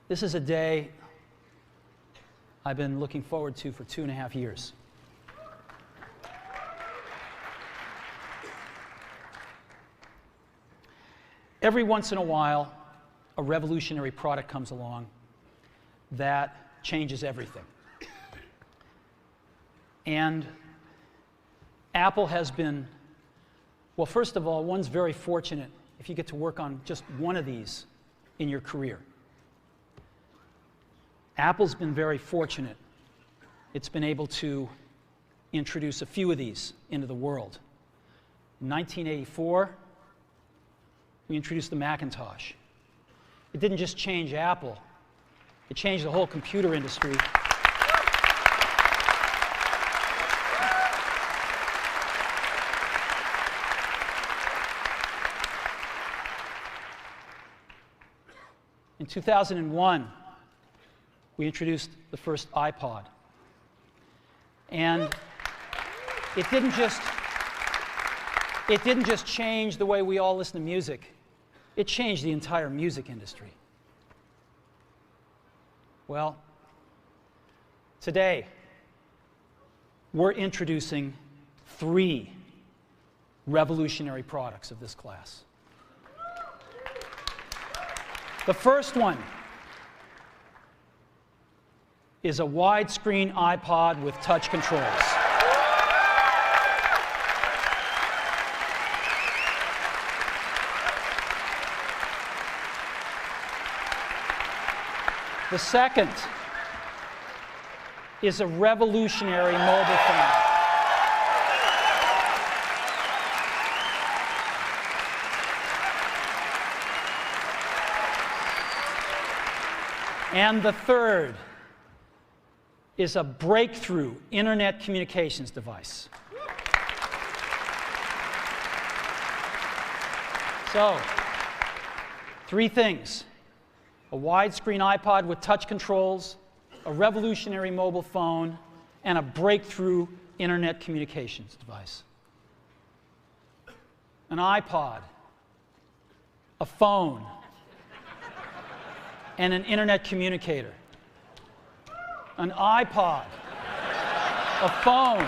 This is a day I've been looking forward to for 2.5 years. Every once in a while, a revolutionary product comes along that changes everything. And Apple has been, well, first of all, one's very fortunate if you get to work on just one of these in your career. Apple's been very fortunate. It's been able to introduce a few of these into the world. In 1984, we introduced the Macintosh. It didn't just change Apple, it changed the whole computer industry. In 2001, we introduced the first iPod. And it didn't just change the way we all listen to music. It changed the entire music industry. Well, today, we're introducing 3 revolutionary products of this class. The first one is a widescreen iPod with touch controls. The second is a revolutionary mobile phone. And the third is a breakthrough internet communications device. So, 3 things: a widescreen iPod with touch controls, a revolutionary mobile phone, and a breakthrough internet communications device. An iPod, a phone, and an internet communicator. An iPod, a phone.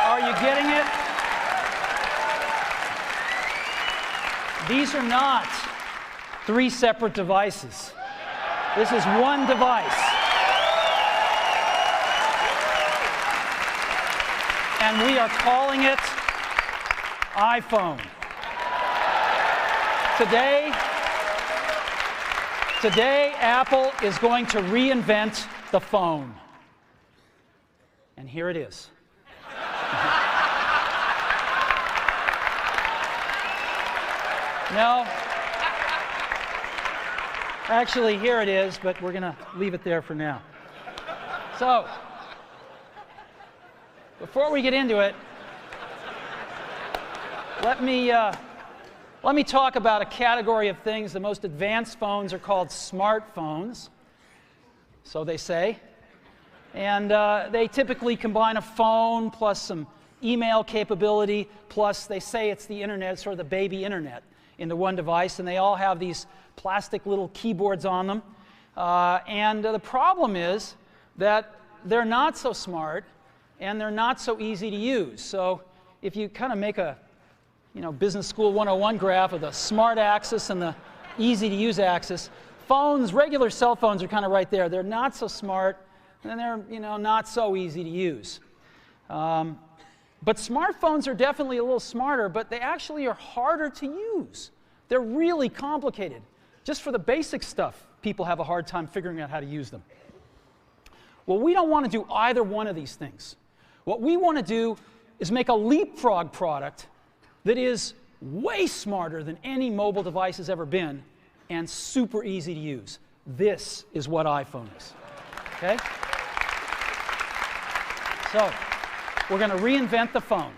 Are you getting it? These are not 3 separate devices. This is one device. And we are calling it iPhone. Today, Apple is going to reinvent the phone. And here it is. No. Actually, here it is, but we're going to leave it there for now. So, before we get into it, let me talk about a category of things. The most advanced phones are called smartphones, so they say. And they typically combine a phone plus some email capability, plus they say it's the internet, sort of the baby internet, into one device. And they all have these plastic little keyboards on them. And the problem is that they're not so smart and they're not so easy to use. So if you kind of make a Business School 101 graph of the smart axis and the easy to use axis, regular cell phones are kind of right there. They're not so smart and they're not so easy to use. But smartphones are definitely a little smarter, but they actually are harder to use. They're really complicated. Just for the basic stuff, people have a hard time figuring out how to use them. Well, we don't want to do either one of these things. What we want to do is make a leapfrog product that is way smarter than any mobile device has ever been and super easy to use. This is what iPhone is. Okay? So, we're going to reinvent the phone.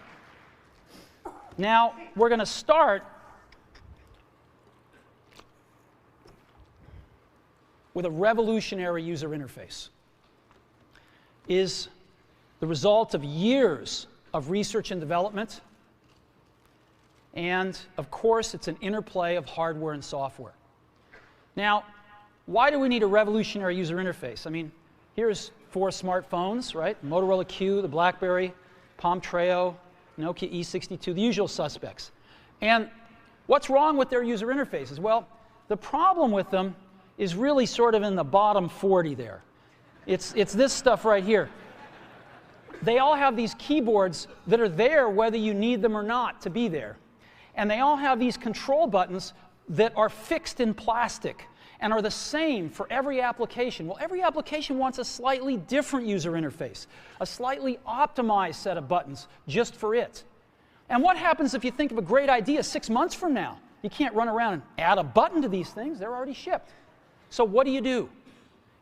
Now, we're going to start with a revolutionary user interface. Is the result of years of research and development. And, of course, it's an interplay of hardware and software. Now, why do we need a revolutionary user interface? I mean, here's 4 smartphones, right? Motorola Q, the BlackBerry, Palm Treo, Nokia E62, the usual suspects. And what's wrong with their user interfaces? Well, the problem with them is really sort of in the bottom 40 there. It's this stuff right here. They all have these keyboards that are there whether you need them or not to be there. And they all have these control buttons that are fixed in plastic and are the same for every application. Well, every application wants a slightly different user interface, a slightly optimized set of buttons just for it. And what happens if you think of a great idea 6 months from now? You can't run around and add a button to these things. They're already shipped. So what do?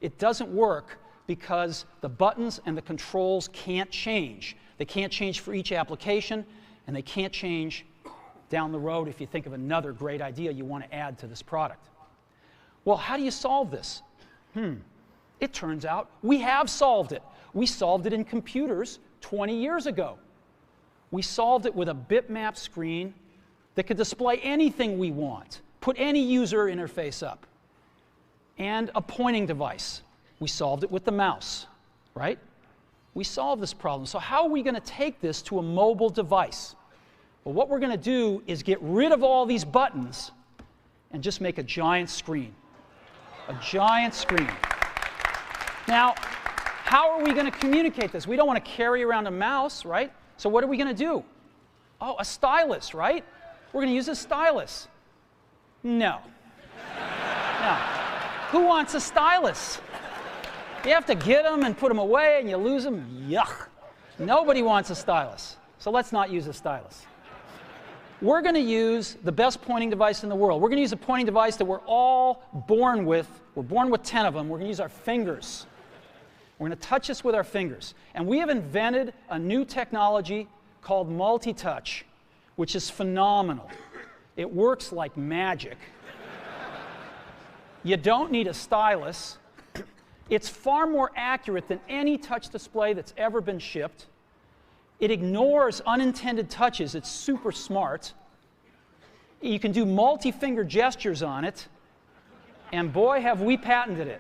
It doesn't work because the buttons and the controls can't change. They can't change for each application, and they can't change down the road if you think of another great idea you want to add to this product. Well, how do you solve this? It turns out we have solved it. We solved it in computers 20 years ago. We solved it with a bitmap screen that could display anything we want, put any user interface up, and a pointing device. We solved it with the mouse, right? We solved this problem. So how are we going to take this to a mobile device? Well, what we're going to do is get rid of all these buttons and just make a giant screen. A giant screen. Now, how are we going to communicate this? We don't want to carry around a mouse, right? So what are we going to do? Oh, a stylus, right? We're going to use a stylus. No. No. Who wants a stylus? You have to get them and put them away and you lose them. Yuck. Nobody wants a stylus. So let's not use a stylus. We're going to use the best pointing device in the world. We're going to use a pointing device that we're all born with. We're born with 10 of them. We're going to use our fingers. We're going to touch this with our fingers. And we have invented a new technology called multi-touch, which is phenomenal. It works like magic. You don't need a stylus. It's far more accurate than any touch display that's ever been shipped. It ignores unintended touches. It's super smart. You can do multi-finger gestures on it. And boy, have we patented it.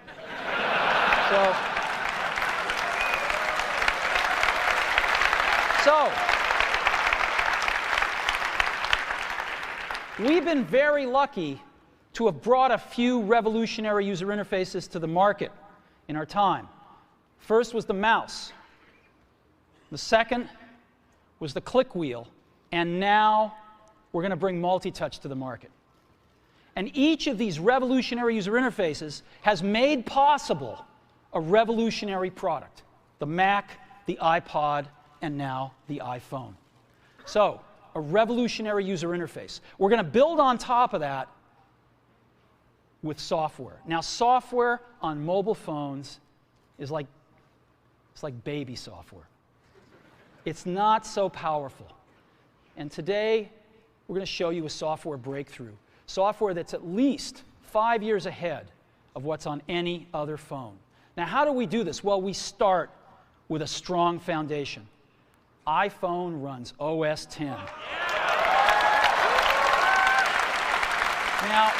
So we've been very lucky to have brought a few revolutionary user interfaces to the market in our time. First was the mouse. The second was the click wheel. And now we're going to bring multi-touch to the market. And each of these revolutionary user interfaces has made possible a revolutionary product. The Mac, the iPod, and now the iPhone. So, a revolutionary user interface. We're going to build on top of that with software. Now, software on mobile phones is like, it's like baby software. It's not so powerful. And today, we're going to show you a software breakthrough. Software that's at least 5 years ahead of what's on any other phone. Now, how do we do this? Well, we start with a strong foundation. iPhone runs OS X. Now,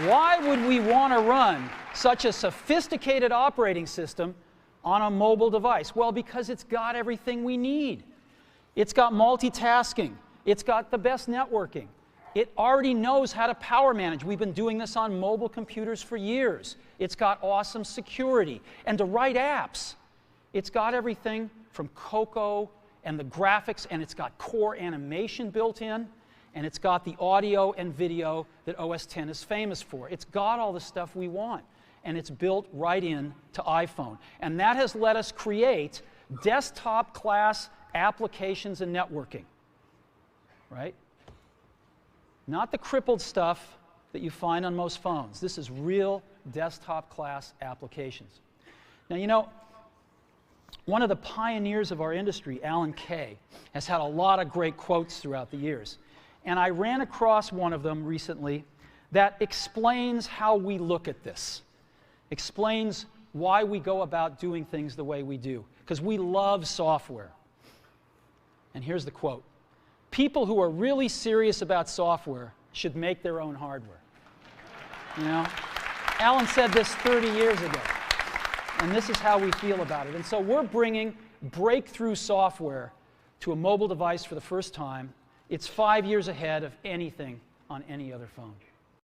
why would we want to run such a sophisticated operating system on a mobile device? Well, because it's got everything we need. It's got multitasking. It's got the best networking. It already knows how to power manage. We've been doing this on mobile computers for years. It's got awesome security. And to write apps, it's got everything from Cocoa and the graphics, and it's got core animation built in, and it's got the audio and video that OS X is famous for. It's got all the stuff we want, and it's built right in to iPhone. And that has let us create desktop-class applications and networking, right? Not the crippled stuff that you find on most phones. This is real desktop-class applications. Now, you know, one of the pioneers of our industry, Alan Kay, has had a lot of great quotes throughout the years. And I ran across one of them recently that explains how we look at this, explains why we go about doing things the way we do, because we love software. And here's the quote: people who are really serious about software should make their own hardware. You know? Alan said this 30 years ago, and this is how we feel about it. And so we're bringing breakthrough software to a mobile device for the first time. It's 5 years ahead of anything on any other phone.